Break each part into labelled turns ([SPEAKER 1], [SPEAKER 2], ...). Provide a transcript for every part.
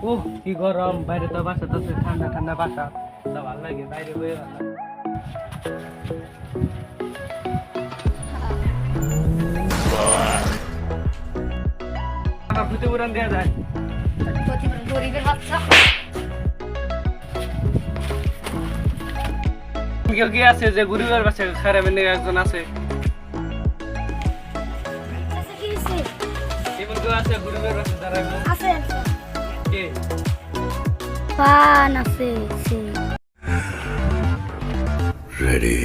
[SPEAKER 1] ওহ কি গরম, বাইরে তো বাসা তো ঠান্ডা ঠান্ডা বাসা, তা ভালো লাগে বাইরে বয়ে ভালো লাগে। আমার ভূতে উড়ান দেওয়া যায়।
[SPEAKER 2] গরিবের বাচ্চা।
[SPEAKER 1] কেউ কি আছে যে গরিবের বাচ্চা খারাপ একজন আছে?
[SPEAKER 2] আচ্ছা, কি হইছে?
[SPEAKER 1] এমন কেউ আছে গরিবের বাচ্চা যারা
[SPEAKER 2] আছে
[SPEAKER 1] কে?
[SPEAKER 2] পান আছে সে।
[SPEAKER 3] Ready.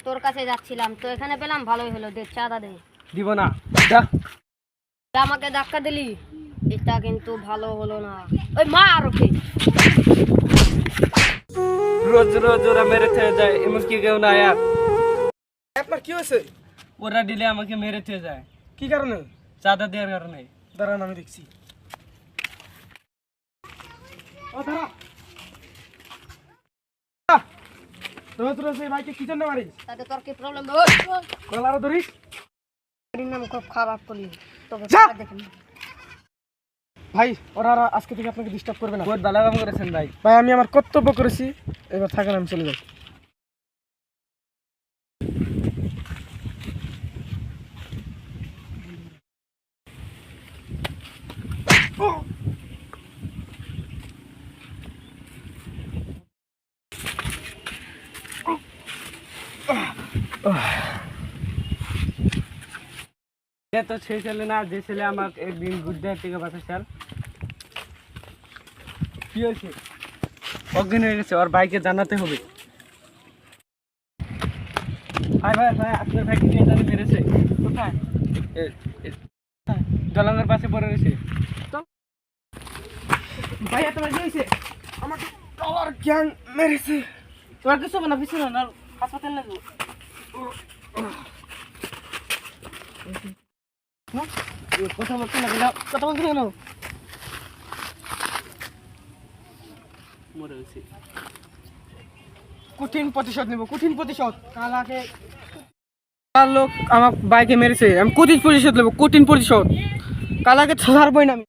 [SPEAKER 2] তোর কাছে যাচ্ছিলাম তো এখানে পেলাম, ভালোই হলো। দে চাঁদা দে।
[SPEAKER 1] দিব না যা।
[SPEAKER 2] আমাকে ধাক্কা দিলি, এটা কিন্তু ভালো হলো না। ওই মার ওকে।
[SPEAKER 1] রোজ রোজ ওরা মেরে থেকে যায়, এমন কি কেউ না আর?
[SPEAKER 4] আপনার কি হয়েছে?
[SPEAKER 1] ওরা দিলে আমাকে মেরে থেকে যায়।
[SPEAKER 4] কি কারণে?
[SPEAKER 1] চাঁদা দেওয়ার কারণে।
[SPEAKER 4] দাঁড়ান আমি দেখছি। ও দাঁড়া। রোজ রোজ এই ভাইকে কি জন্য মারিস?
[SPEAKER 2] তাতে তোর কি প্রবলেম?
[SPEAKER 4] গলারও ধরিস?
[SPEAKER 2] এর নাম খুব খারাপ করলি তোকে
[SPEAKER 4] যা!
[SPEAKER 2] দেখেন।
[SPEAKER 4] ভাই ওরা আর আজকে থেকে আপনাকে ডিস্টার্ব করবে না।
[SPEAKER 1] বহুত ভালো কাম করেছেন ভাই।
[SPEAKER 4] ভাই আমি আমার কর্তব্য করেছি, এবার থাকেন আমি চলে যাই।
[SPEAKER 1] এটা তো সেই ছেলে না যে ছেলে আমাকে একদিন গুড্ডার থেকে বাঁচাচ্ছিল। কি হয়েছে? অজ্ঞান হয়ে গেছে, ওর ভাইকে জানাতে হবে। ভাই ভাই ভাই, আপনার ভাইকে কে জানি মেরেছে। কোথায়? দলানের পাশে পড়ে রয়েছে।
[SPEAKER 4] ভাই তোমার কি হয়েছে? আমাকে কলার গ্যাং মেরেছে।
[SPEAKER 1] তোমার কিছু না, পিছনে না, হাসপাতাল লাগবে। কথা বলতে না, কথা বলতে কেন? মরে গেছি।
[SPEAKER 4] কঠিন প্রতিশোধ নেব, কঠিন প্রতিশোধ। কালাকে
[SPEAKER 1] লোক আমার বাইকে মেরেছে, আমি কঠিন প্রতিশোধ নেবো, কঠিন প্রতিশোধ।
[SPEAKER 4] কালাকে ছাড়বই না আমি।